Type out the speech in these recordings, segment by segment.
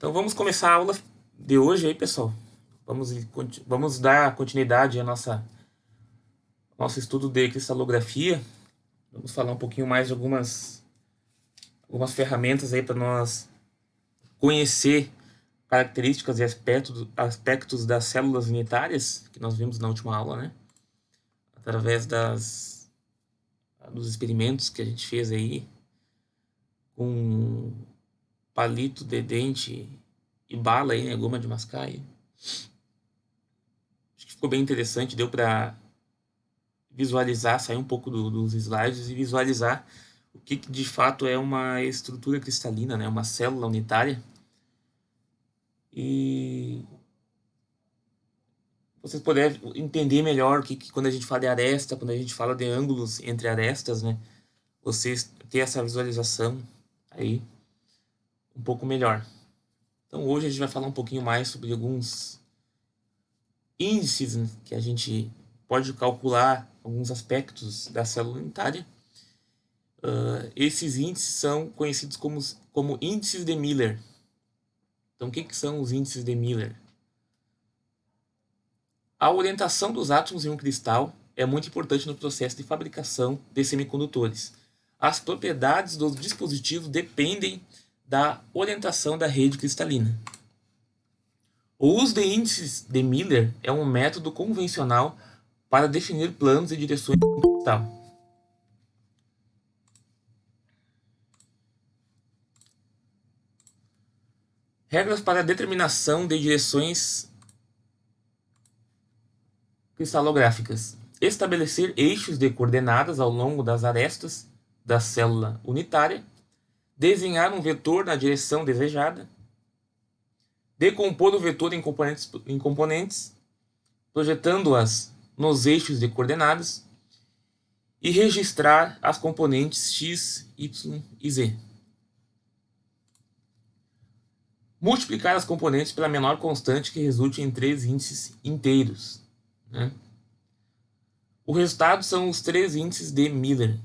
Então vamos começar a aula de hoje aí, pessoal. Vamos dar continuidade ao nosso estudo de cristalografia. Vamos falar um pouquinho mais de algumas ferramentas aí para nós conhecer características e aspectos das células unitárias, que nós vimos na última aula, né? Através dos experimentos que a gente fez aí com palito de dente e bala aí, né? Goma de mascar aí. Acho que ficou bem interessante, deu para visualizar, sair um pouco dos slides e visualizar o que de fato é uma estrutura cristalina, né? Uma célula unitária. E vocês puderem entender melhor o que quando a gente fala de aresta, quando a gente fala de ângulos entre arestas, né? Vocês ter essa visualização aí um pouco melhor. Então hoje a gente vai falar um pouquinho mais sobre alguns índices, né, que a gente pode calcular alguns aspectos da célula unitária. Esses índices são conhecidos como índices de Miller. Então, o que são os índices de Miller? A orientação dos átomos em um cristal é muito importante no processo de fabricação de semicondutores. As propriedades dos dispositivos dependem da orientação da rede cristalina. O uso de índices de Miller é um método convencional para definir planos e direções de um cristal. Regras para a determinação de direções cristalográficas. Estabelecer eixos de coordenadas ao longo das arestas da célula unitária. Desenhar um vetor na direção desejada. Decompor o vetor em componentes projetando-as nos eixos de coordenadas. E registrar as componentes x, y e z. Multiplicar as componentes pela menor constante que resulte em 3 índices inteiros, né? O resultado são os 3 índices de Miller,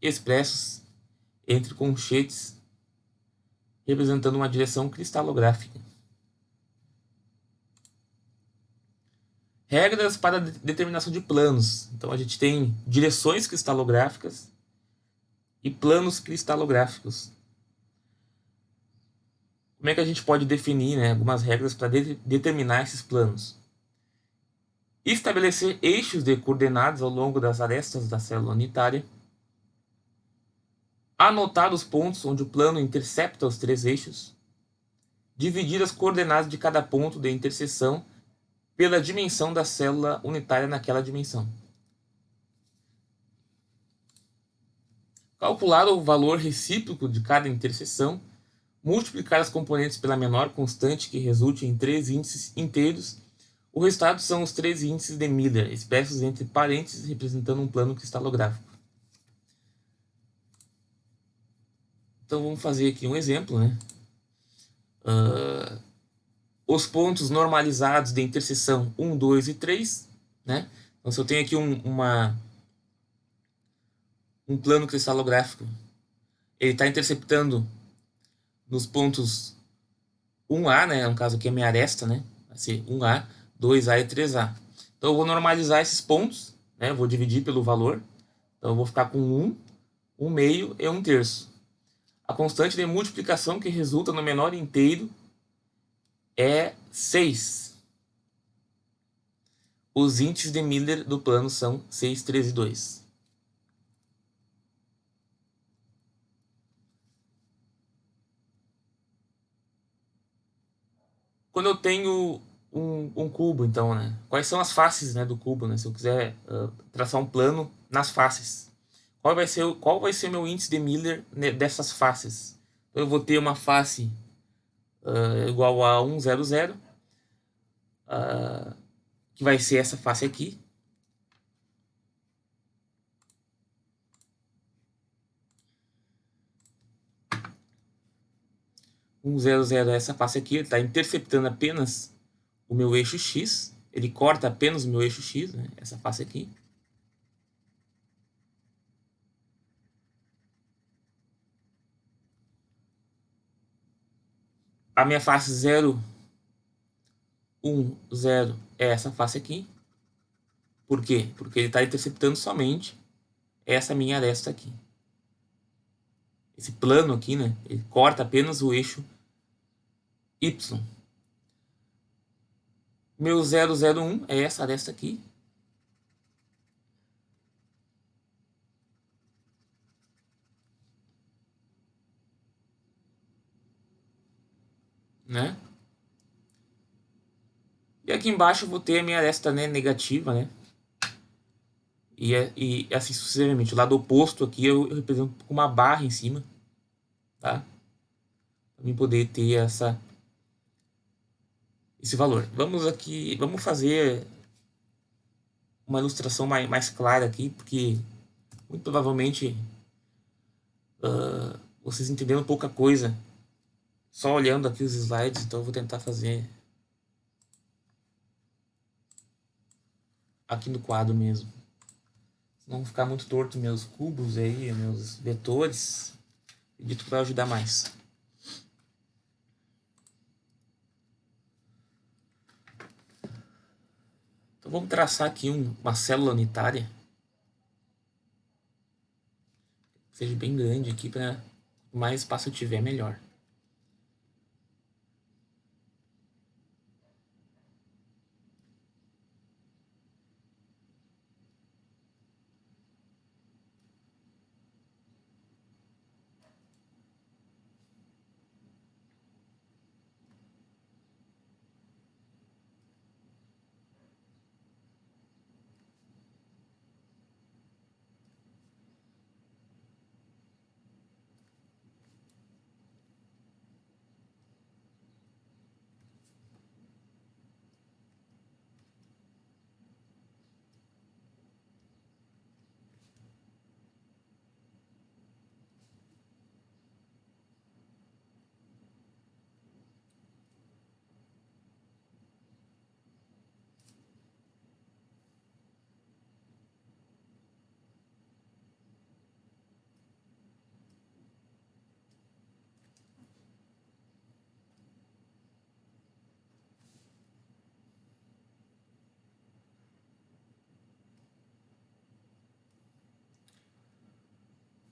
expressos entre conchetes, representando uma direção cristalográfica. Regras para a determinação de planos. Então a gente tem direções cristalográficas e planos cristalográficos. Como é que a gente pode definir, né, algumas regras para determinar esses planos? Estabelecer eixos de coordenadas ao longo das arestas da célula unitária. Anotar os pontos onde o plano intercepta os 3 eixos. Dividir as coordenadas de cada ponto de interseção pela dimensão da célula unitária naquela dimensão. Calcular o valor recíproco de cada interseção. Multiplicar as componentes pela menor constante que resulte em 3 índices inteiros. O resultado são os 3 índices de Miller, expressos entre parênteses representando um plano cristalográfico. Então vamos fazer aqui um exemplo, né? Os pontos normalizados de interseção 1, 2 e 3, né? Então se eu tenho aqui um plano cristalográfico, ele está interceptando nos pontos 1A, né? No caso aqui é minha aresta, né? Vai ser 1A, 2A e 3A. Então eu vou normalizar esses pontos, né? Eu vou dividir pelo valor. Então eu vou ficar com 1, 1 meio e 1 terço. A constante de multiplicação que resulta no menor inteiro é 6. Os índices de Miller do plano são 6, 3 e 2. Quando eu tenho um cubo, então, né? Quais são as faces, né, do cubo, né? Se eu quiser traçar um plano nas faces. Qual vai ser o meu índice de Miller, né, dessas faces? Então, eu vou ter uma face igual a 1, 0, 0, que vai ser essa face aqui. Um 0, 0 é essa face aqui, ele está interceptando apenas o meu eixo X, ele corta apenas o meu eixo X, né, essa face aqui. a minha face 0, 1, 0 é essa face aqui. Por quê? Porque ele está interceptando somente essa minha aresta aqui. Esse plano aqui, né? Ele corta apenas o eixo Y. Meu 001 é essa aresta aqui. Né? E aqui embaixo eu vou ter a minha aresta, né, negativa, né? E assim sucessivamente. O lado oposto aqui eu represento com uma barra em cima, tá? Para mim poder ter esse valor. Vamos fazer uma ilustração mais clara aqui, porque muito provavelmente vocês entenderam pouca coisa só olhando aqui os slides, então eu vou tentar fazer aqui no quadro mesmo. Senão ficar muito torto meus cubos aí, meus vetores. Acredito que vai ajudar mais. Então vamos traçar aqui uma célula unitária. Que seja bem grande aqui, para mais espaço eu tiver, melhor.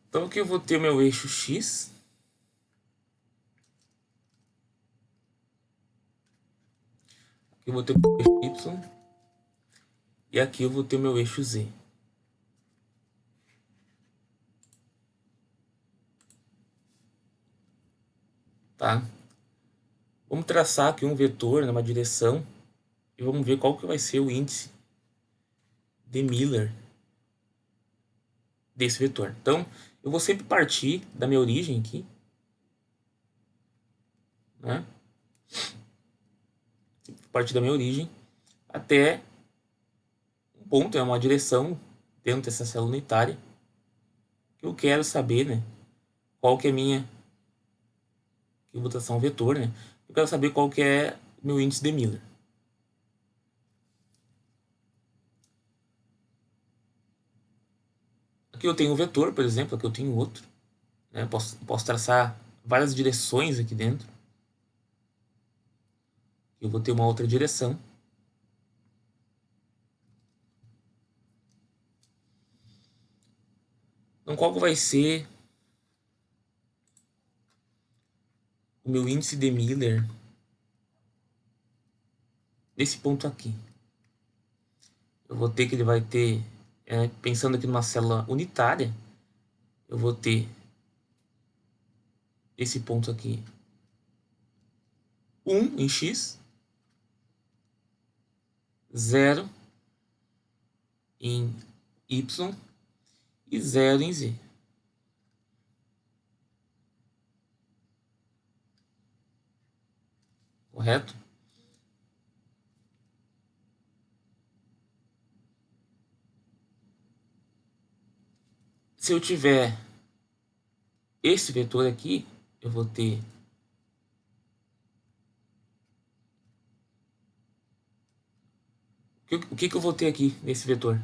Então aqui eu vou ter o meu eixo X. Aqui eu vou ter o meu eixo Y. E aqui eu vou ter o meu eixo Z. Tá? Vamos traçar aqui um vetor numa direção e vamos ver qual que vai ser o índice de Miller desse vetor. Então, eu vou sempre partir da minha origem aqui, né? Partir da minha origem até um ponto, é uma direção dentro dessa célula unitária que eu quero saber, né? Qual que é a minha, que eu vou traçar um vetor, né? Eu quero saber qual que é o meu índice de Miller. Aqui eu tenho um vetor, por exemplo, aqui eu tenho outro, né? Posso traçar várias direções aqui dentro. Eu vou ter uma outra direção. Então, qual que vai ser o meu índice de Miller nesse ponto aqui? Eu vou ter que ele vai ter, pensando aqui numa célula unitária, eu vou ter esse ponto aqui 1 em X, 0 em Y e 0 em Z. Correto? Se eu tiver esse vetor aqui, eu vou ter o que eu vou ter aqui nesse vetor?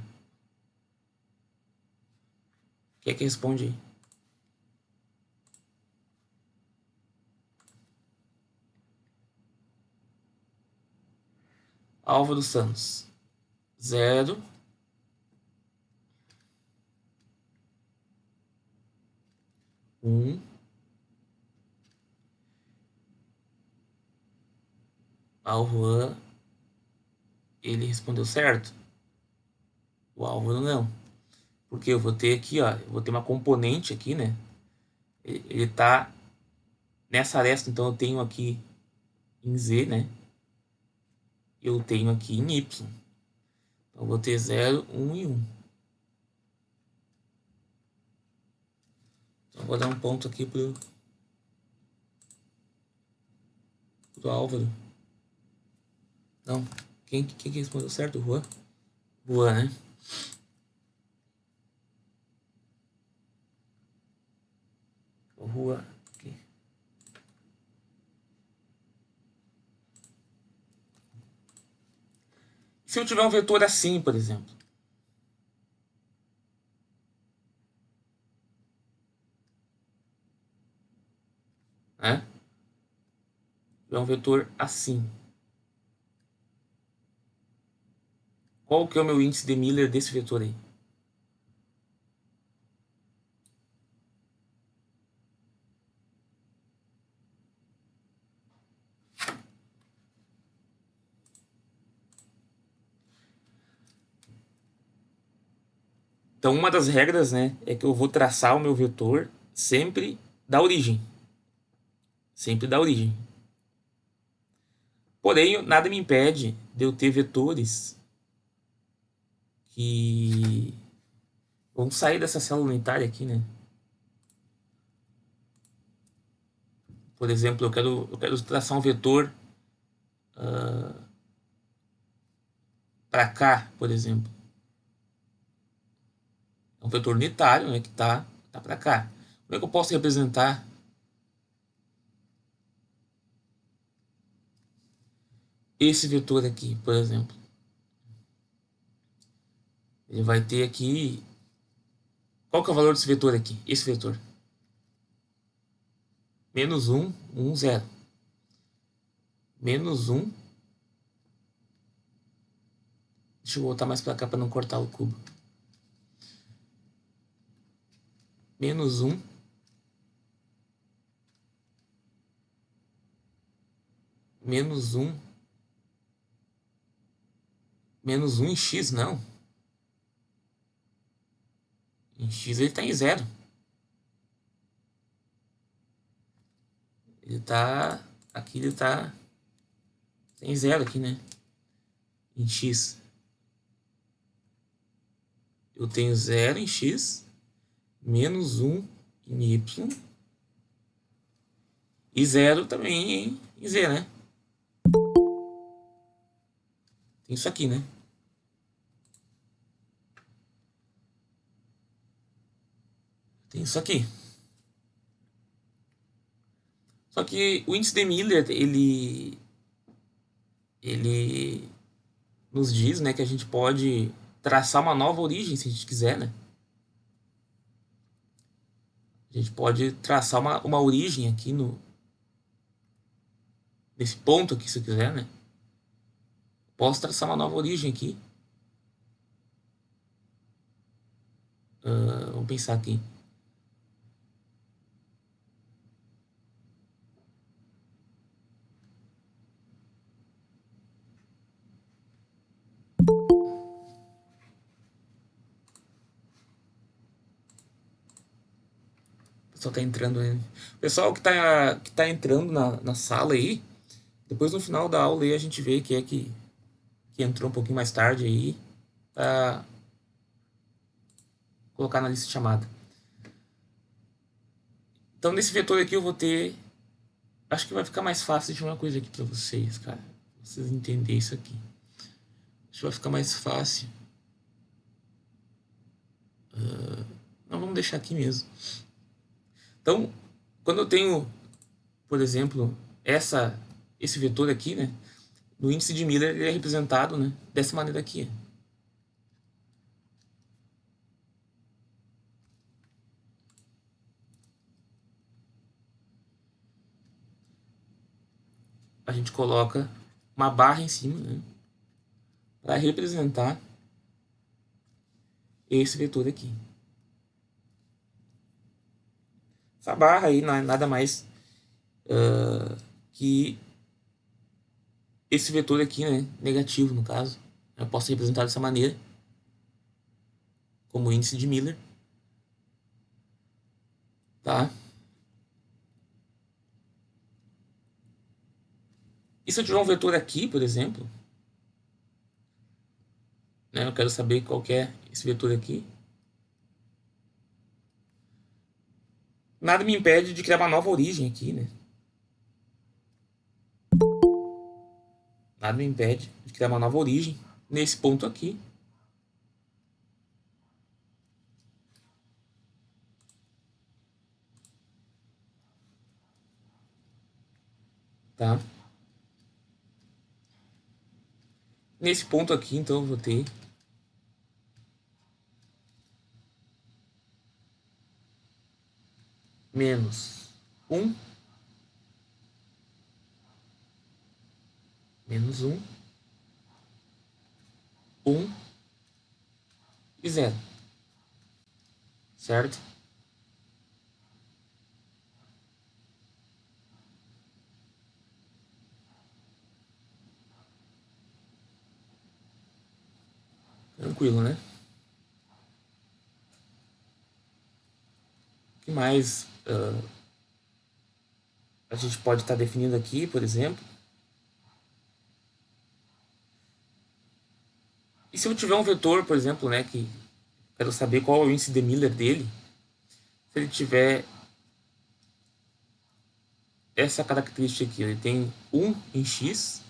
Quem é que responde aí? Álvaro Santos, 0, 1, ao Juan, ele respondeu certo. O Álvaro não. Porque eu vou ter aqui, ó, eu vou ter uma componente aqui, né? Ele tá nessa aresta, então eu tenho aqui em Z, né? Eu tenho aqui em Y. Então eu vou ter 0, 1 e 1. Então eu vou dar um ponto aqui pro Álvaro. Não, quem respondeu certo? O Juan? Juan, né? O Juan. Aqui. Se eu tiver um vetor assim, por exemplo. Né? É um vetor assim. Qual que é o meu índice de Miller desse vetor aí? Então, uma das regras, né, é que eu vou traçar o meu vetor sempre da origem. Sempre da origem. Porém, nada me impede de eu ter vetores que vão sair dessa célula unitária aqui, né? Por exemplo, eu quero traçar um vetor para cá, por exemplo. É um vetor unitário, né, que tá para cá. Como é que eu posso representar esse vetor aqui, por exemplo? Ele vai ter aqui... Qual que é o valor desse vetor aqui? Esse vetor. Menos 1, 1, 0. Menos 1. Deixa eu voltar mais para cá para não cortar o cubo. Menos 1. Menos 1. Menos 1 em x, não. Em x ele está em 0. Ele tá... Aqui ele tá... Tem 0 aqui, né? Em x. Eu tenho 0 em x. Menos 1 em y. E 0 também em z, né? Tem isso aqui, né? Tem isso aqui. Só que o índice de Miller, ele nos diz, né, que a gente pode traçar uma nova origem se a gente quiser, né? A gente pode traçar uma origem aqui nesse ponto aqui, se eu quiser, né? Posso traçar uma nova origem aqui. Vamos pensar aqui. O pessoal tá entrando aí. O pessoal que tá entrando na sala aí, depois no final da aula aí a gente vê quem é que entrou um pouquinho mais tarde aí, pra colocar na lista de chamada. Então nesse vetor aqui eu vou ter... Acho que vai ficar mais fácil de uma coisa aqui pra vocês, cara. Pra vocês entenderem isso aqui. Acho que vai ficar mais fácil. Não, vamos deixar aqui mesmo. Então, quando eu tenho, por exemplo, esse vetor aqui, né? No índice de Miller ele é representado, né, dessa maneira aqui. A gente coloca uma barra em cima, né? para representar esse vetor aqui. Essa barra aí não é nada mais que esse vetor aqui, né, negativo no caso. Eu posso representar dessa maneira, como índice de Miller, tá? E se eu tiver um vetor aqui, por exemplo, né, eu quero saber qual que é esse vetor aqui. Nada me impede de criar uma nova origem aqui, né? Nada me impede de criar uma nova origem nesse ponto aqui. Tá? Nesse ponto aqui, então, eu vou ter menos 1, menos 1, 1 e 0. Certo? Tranquilo, né? O que mais a gente pode estar definindo aqui, por exemplo? E se eu tiver um vetor, por exemplo, né, que quero saber qual é o índice de Miller dele, se ele tiver essa característica aqui, ele tem 1 em x,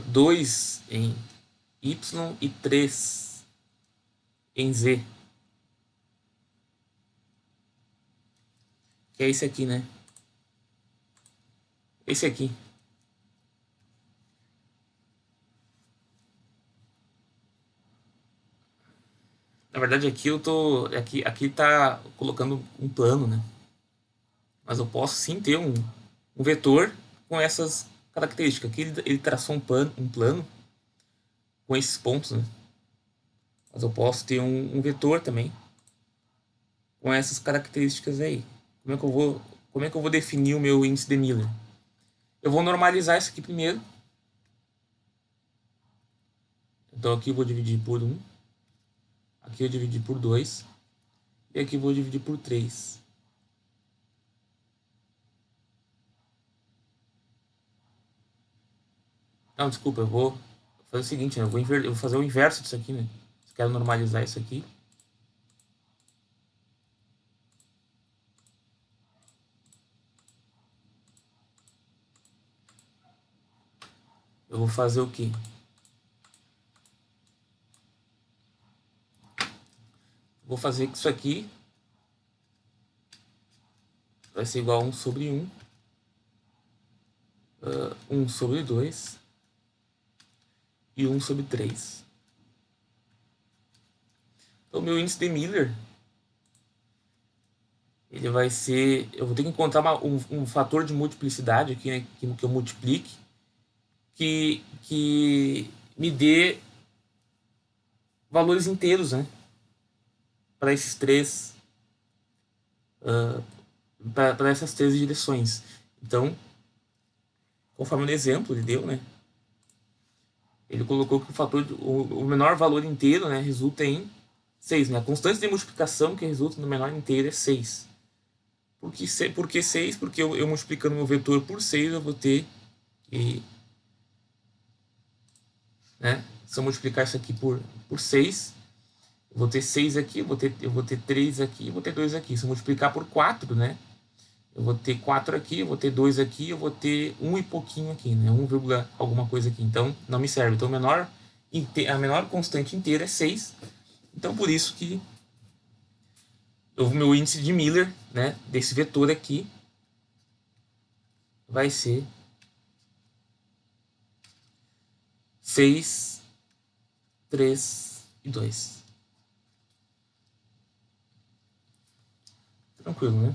2 em y e 3 em z, que é esse aqui, né? Esse aqui. Na verdade, aqui eu tô. Aqui tá colocando um plano, né? Mas eu posso sim ter um vetor com essas características. Aqui ele traçou um plano com esses pontos, né? Mas eu posso ter um vetor também com essas características aí. Como é que eu vou definir o meu índice de Miller? Eu vou normalizar isso aqui primeiro. Então aqui eu vou dividir por 1. Aqui eu dividi por 2. E aqui eu vou dividir por 3. Não, desculpa, eu vou fazer o seguinte, né? Eu vou fazer o inverso disso aqui, né? Se quero normalizar isso aqui. Eu vou fazer o quê? Vou fazer que isso aqui vai ser igual a 1 sobre 1. 1 sobre 2. E 1 sobre 3. Então, meu índice de Miller, ele vai ser... Eu vou ter que encontrar um fator de multiplicidade aqui, né? Que eu multiplique. Que me dê valores inteiros, né? Para esses três... para essas três direções. Então, conforme o exemplo ele deu, né? Ele colocou que o menor valor inteiro, né, resulta em 6, né? A constante de multiplicação que resulta no menor inteiro é 6. Por que 6? Porque eu multiplicando meu vetor por 6, eu vou ter que... Né? Se eu multiplicar isso aqui por 6, eu vou ter 6 aqui, eu vou ter 3 aqui, eu vou ter 2 aqui. Se eu multiplicar por 4, né? Eu vou ter 4 aqui, eu vou ter 2 aqui, eu vou ter 1 e pouquinho aqui, né? 1, alguma coisa aqui. Então, não me serve. Então, a menor constante inteira é 6. Então, por isso que o meu índice de Miller, né, desse vetor aqui, vai ser 6, 3 e 2. Tranquilo, né?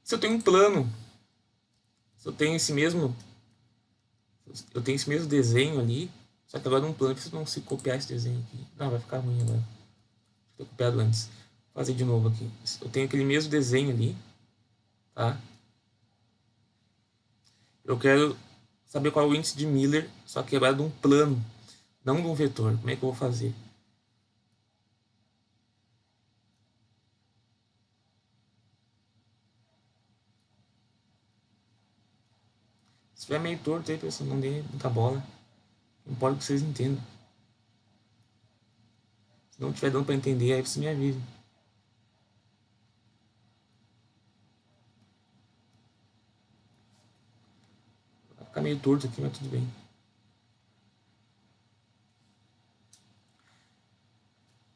Se eu tenho um plano, se eu tenho esse mesmo Eu tenho esse mesmo desenho ali, só que agora no plano eu preciso não se copiar esse desenho aqui. Não, vai ficar ruim agora. Ter copiado antes. Vou fazer de novo aqui. Eu tenho aquele mesmo desenho ali, tá? Eu quero saber qual é o índice de Miller, só que agora de um plano, não de um vetor. Como é que eu vou fazer? Se estiver meio torto aí, pessoal, não dê muita bola. Não pode que vocês entendam. Se não estiver dando para entender, aí você me avisa. Vai ficar meio torto aqui, mas tudo bem.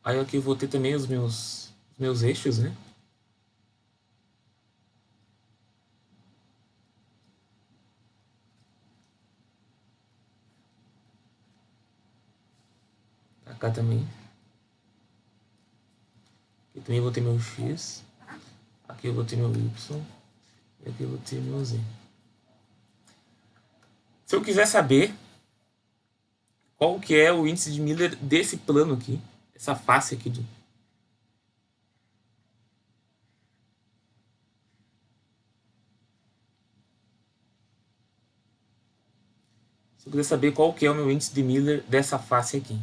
Aí aqui eu vou ter também os meus eixos, né? Cá também. Aqui também vou ter meu X. Aqui eu vou ter meu Y. E aqui eu vou ter meu Z. Se eu quiser saber qual que é o índice de Miller desse plano aqui, essa face aqui do... Se eu quiser saber qual que é o meu índice de Miller dessa face aqui.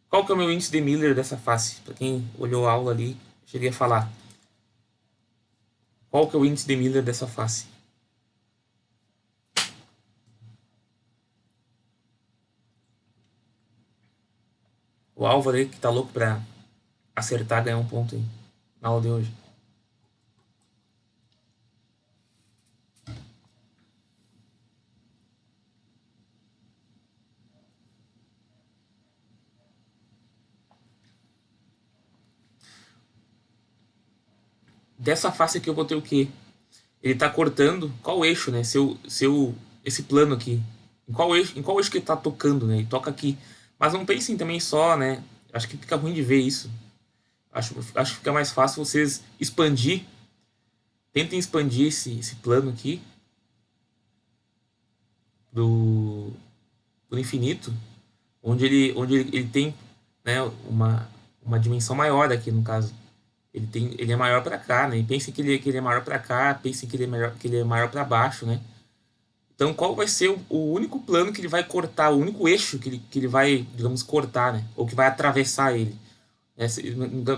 Qual que é o meu índice de Miller dessa face? Para quem olhou a aula ali, cheguei a falar. Qual que é o índice de Miller dessa face? O Álvaro aí que tá louco pra acertar, ganhar um ponto aí na aula de hoje. Dessa face aqui eu vou ter o quê? Ele tá cortando qual eixo, né? Esse plano aqui. Em qual eixo que ele tá tocando, né? Ele toca aqui. Mas não pensem também só, né? Acho que fica ruim de ver isso. Acho que fica mais fácil vocês expandir. Tentem expandir esse plano aqui do, do infinito, onde ele tem, né, uma dimensão maior aqui, no caso. Ele é maior para cá, né? E pensem que ele é maior para cá, pensem que ele é maior para baixo, né? Então, qual vai ser o único plano que ele vai cortar, o único eixo que ele vai, digamos, cortar, né? Ou que vai atravessar ele?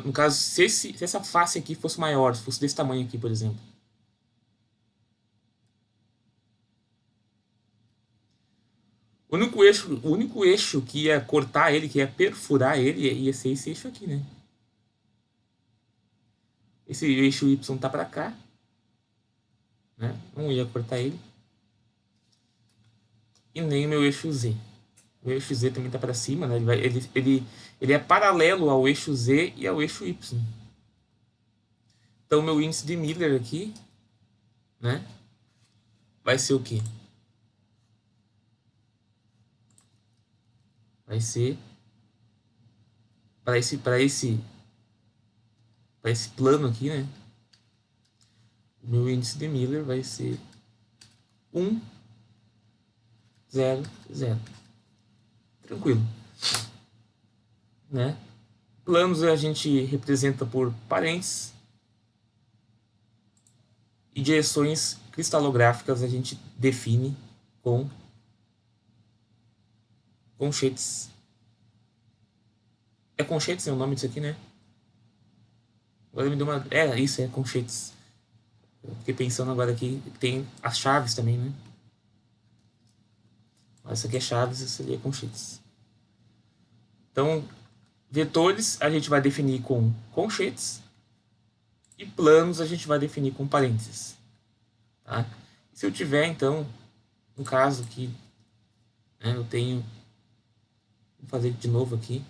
No caso, se essa face aqui fosse maior, se fosse desse tamanho aqui, por exemplo. O único eixo que ia cortar ele, que ia perfurar ele, ia ser esse eixo aqui, né? Esse eixo Y tá para cá, né? Não ia cortar ele. E nem o meu eixo Z. O eixo Z também tá para cima, né? Ele é paralelo ao eixo Z e ao eixo Y. Então, meu índice de Miller aqui, né? Vai ser o quê? Vai ser para esse plano aqui, né? O meu índice de Miller vai ser 1, 0, 0. Tranquilo, né? Planos a gente representa por parênteses e direções cristalográficas a gente define com conchetes. É conchetes é o nome disso aqui, né? Agora me deu uma. É, isso, é conchetes. Eu fiquei pensando agora aqui, tem as chaves também, né? Essa aqui é chaves, isso ali é conchetes. Então, vetores a gente vai definir com conchetes e planos a gente vai definir com parênteses. Tá? Se eu tiver, então, um caso que, né, eu tenho. Vou fazer de novo aqui.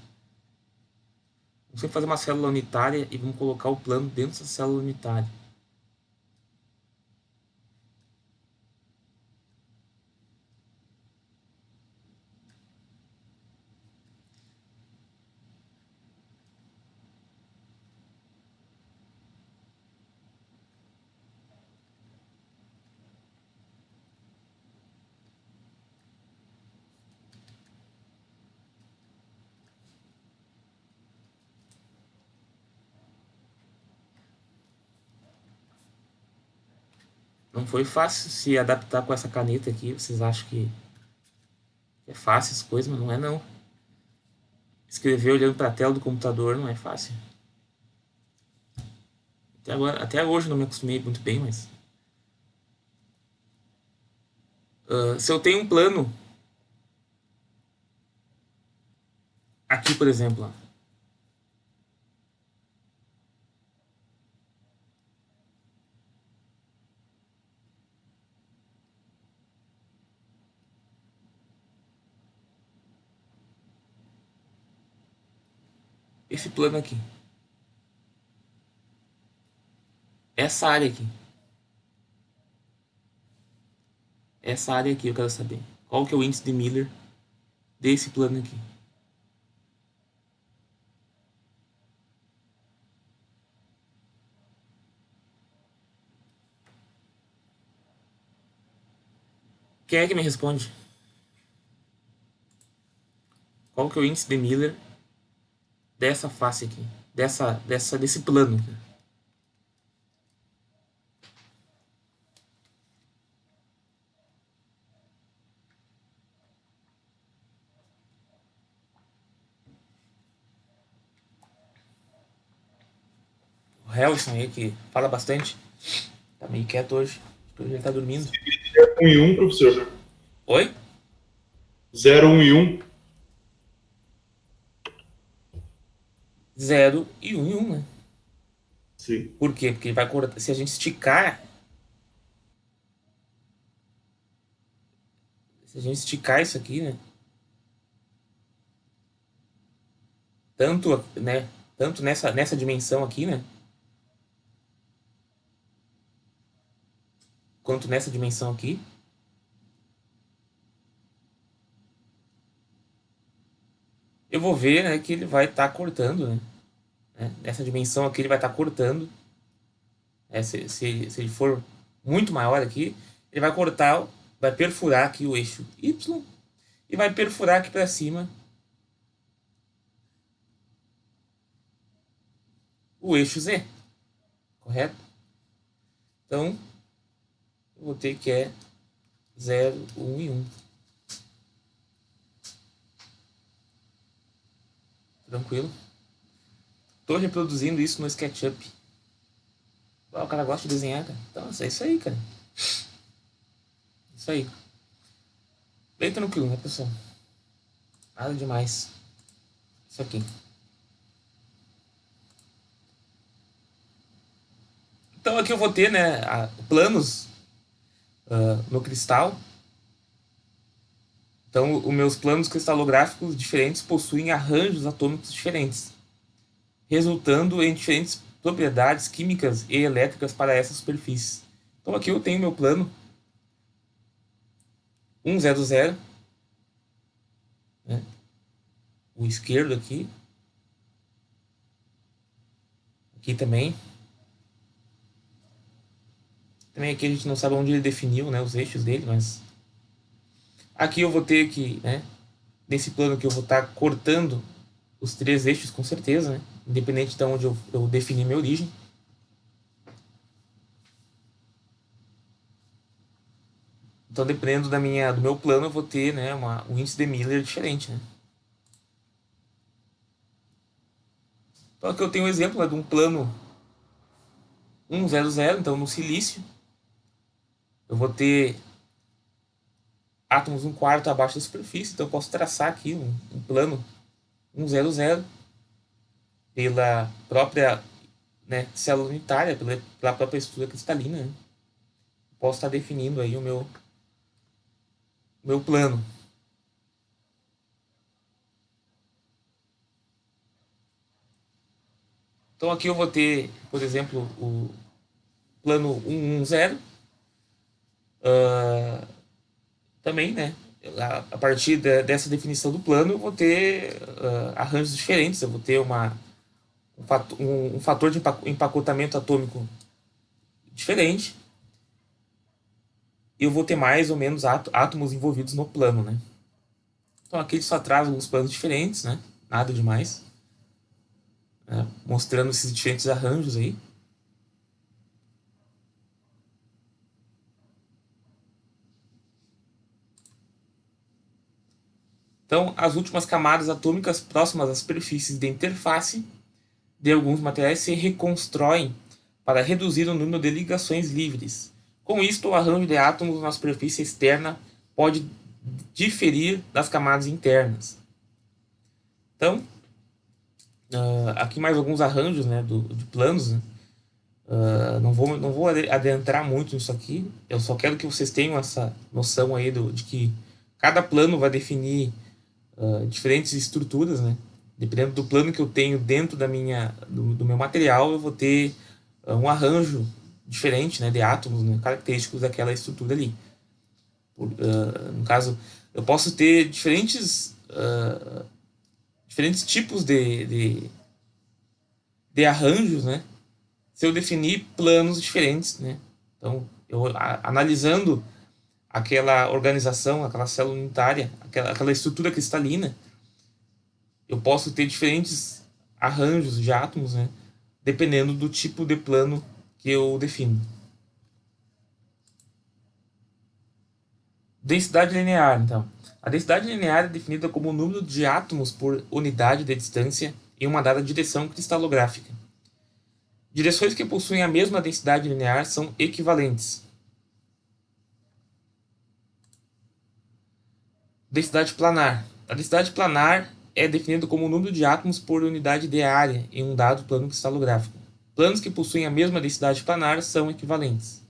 Vamos sempre fazer uma célula unitária e vamos colocar o plano dentro dessa célula unitária. Não foi fácil se adaptar com essa caneta aqui. Vocês acham que é fácil as coisas, mas não é não. Escrever olhando para a tela do computador não é fácil. Até hoje não me acostumei muito bem, mas... se eu tenho um plano... Aqui, por exemplo, ó. Esse plano aqui. Essa área aqui. Essa área aqui eu quero saber. Qual que é o índice de Miller desse plano aqui? Quem é que me responde? Qual que é o índice de Miller dessa face aqui? Desse plano aqui? O Helson aí que fala bastante. Tá meio quieto hoje. Acho que hoje ele tá dormindo. 1 e 1, professor. Oi? 0, 1 e 1. 0 e 1 e 1, né? Sim. Por quê? Porque ele vai cortar. Se a gente esticar. Se a gente esticar isso aqui, né? Tanto, né? Tanto nessa dimensão aqui, né? Quanto nessa dimensão aqui. Eu vou ver, né, que ele vai estar cortando, né? Nessa dimensão aqui ele vai estar cortando. Se ele for muito maior aqui, ele vai cortar, vai perfurar aqui o eixo Y e vai perfurar aqui para cima o eixo Z, correto? Então, eu vou ter que 0, 1 e 1. Tranquilo? Estou reproduzindo isso no SketchUp. O cara gosta de desenhar, cara. Então, é isso aí, cara. Isso aí. Bem tranquilo, né, pessoal? Nada demais. Isso aqui. Então aqui eu vou ter, né, planos no cristal. Então os meus planos cristalográficos diferentes possuem arranjos atômicos diferentes, resultando em diferentes propriedades químicas e elétricas para essas superfícies. Então aqui eu tenho meu plano 100, né? O esquerdo aqui também. Também aqui a gente não sabe onde ele definiu, né, os eixos dele, mas aqui eu vou ter que, né, nesse plano que eu vou estar cortando os 3 eixos com certeza, né, independente de onde eu defini minha origem. Então, dependendo do meu plano, eu vou ter, né, um índice de Miller diferente, né. Então aqui eu tenho um exemplo, né, de um plano 100, então no silício eu vou ter átomos 1/4 abaixo da superfície, então eu posso traçar aqui um plano 100 pela própria, né, célula unitária, pela própria estrutura cristalina, né. Posso estar definindo aí o meu plano. Então aqui eu vou ter, por exemplo, o plano 110. Também, né? A partir dessa definição do plano, eu vou ter arranjos diferentes. Eu vou ter um fator de empacotamento atômico diferente. E eu vou ter mais ou menos átomos envolvidos no plano, né? Então aqui ele só traz alguns planos diferentes, né? Nada demais. Né? Mostrando esses diferentes arranjos aí. Então, as últimas camadas atômicas próximas às superfícies de interface de alguns materiais se reconstroem para reduzir o número de ligações livres. Com isto, o arranjo de átomos na superfície externa pode diferir das camadas internas. Então, aqui mais alguns arranjos, né, de planos. Né? Não vou adentrar muito nisso aqui. Eu só quero que vocês tenham essa noção aí de que cada plano vai definir diferentes estruturas, né? Dependendo do plano que eu tenho dentro do meu material, eu vou ter um arranjo diferente, né, de átomos, né, característicos daquela estrutura ali. No caso, eu posso ter diferentes tipos de arranjos, né, se eu definir planos diferentes, né. Então, analisando aquela organização, aquela célula unitária, aquela estrutura cristalina, eu posso ter diferentes arranjos de átomos, né, dependendo do tipo de plano que eu defino. Densidade linear, então. A densidade linear é definida como o número de átomos por unidade de distância em uma dada direção cristalográfica. Direções que possuem a mesma densidade linear são equivalentes. Densidade planar. A densidade planar é definida como o número de átomos por unidade de área em um dado plano cristalográfico. Planos que possuem a mesma densidade planar são equivalentes.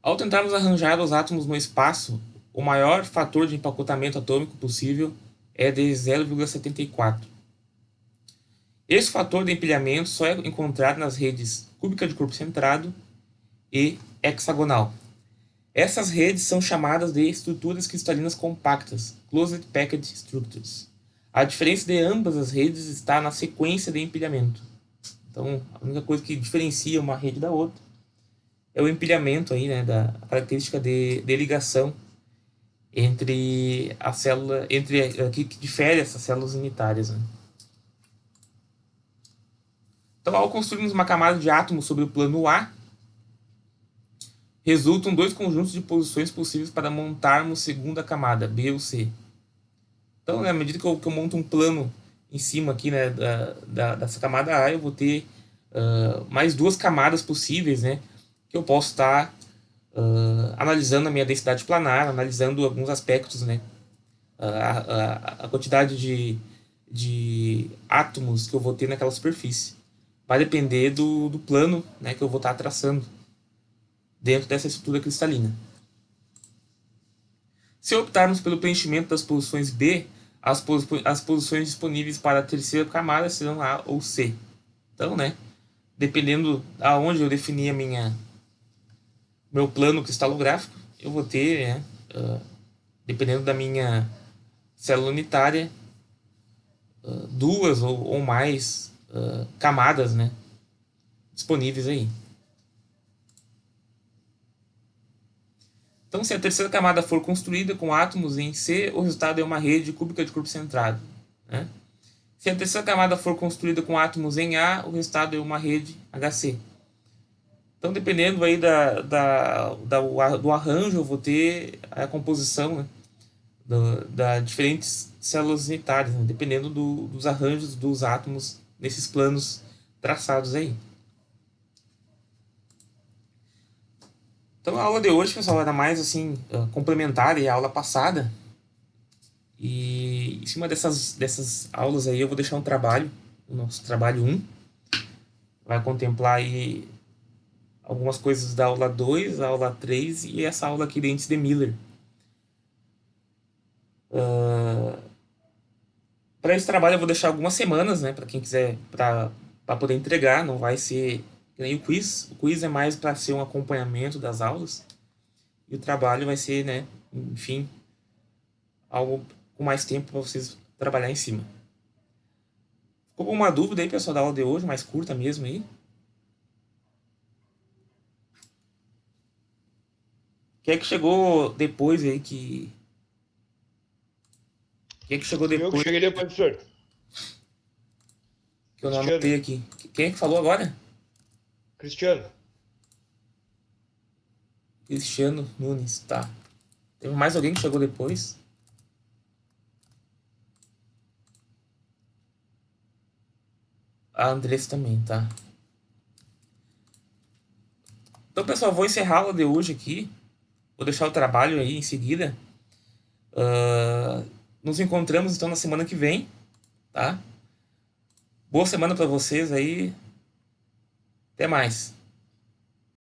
Ao tentarmos arranjar os átomos no espaço, o maior fator de empacotamento atômico possível é de 0,74. Esse fator de empilhamento só é encontrado nas redes cúbica de corpo centrado e hexagonal. Essas redes são chamadas de estruturas cristalinas compactas, Closed Packed Structures. A diferença de ambas as redes está na sequência de empilhamento. Então, a única coisa que diferencia uma rede da outra é o empilhamento aí, né, da característica de ligação entre a célula, que difere essas células unitárias. Né? Então, ao construirmos uma camada de átomos sobre o plano A, resultam dois conjuntos de posições possíveis para montarmos segunda camada, B ou C. Então, à medida que eu monto um plano em cima aqui, né, dessa camada A, eu vou ter mais duas camadas possíveis, né, que eu posso estar analisando a minha densidade planar, analisando alguns aspectos, né, a quantidade de átomos que eu vou ter naquela superfície. Vai depender do plano, né, que eu vou estar traçando dentro dessa estrutura cristalina. Se optarmos pelo preenchimento das posições B, as posições disponíveis para a terceira camada serão A ou C. Então, né, dependendo aonde eu definir meu plano cristalográfico, eu vou ter, né, dependendo da minha célula unitária, duas ou mais camadas, né, disponíveis aí. Então, se a terceira camada for construída com átomos em C, o resultado é uma rede cúbica de corpo centrado. Né? Se a terceira camada for construída com átomos em A, o resultado é uma rede HC. Então, dependendo aí do arranjo, eu vou ter a composição, né, da diferentes células unitárias, né, dependendo dos arranjos dos átomos nesses planos traçados aí. Então a aula de hoje, pessoal, era mais assim, complementar à aula passada. E em cima dessas aulas aí eu vou deixar um trabalho, o nosso trabalho 1. Vai contemplar aí algumas coisas da aula 2, a aula 3 e essa aula aqui de índice de Miller. Para esse trabalho eu vou deixar algumas semanas, né, para quem quiser, para poder entregar, não vai ser que nem o quiz. O quiz é mais para ser um acompanhamento das aulas. E o trabalho vai ser, né, enfim, algo com mais tempo para vocês trabalhar em cima. Ficou uma dúvida aí, pessoal, da aula de hoje, mais curta mesmo aí? Quem é que chegou depois aí que... Quem é que chegou Eu depois que cheguei depois, professor. que eu não anotei aqui? Quem é que falou agora? Cristiano. Cristiano Nunes, tá. Teve mais alguém que chegou depois? A Andressa também, tá? Então, pessoal, vou encerrar a aula de hoje aqui. Vou deixar o trabalho aí em seguida. Nos encontramos então na semana que vem, tá? Boa semana para vocês aí. Até mais.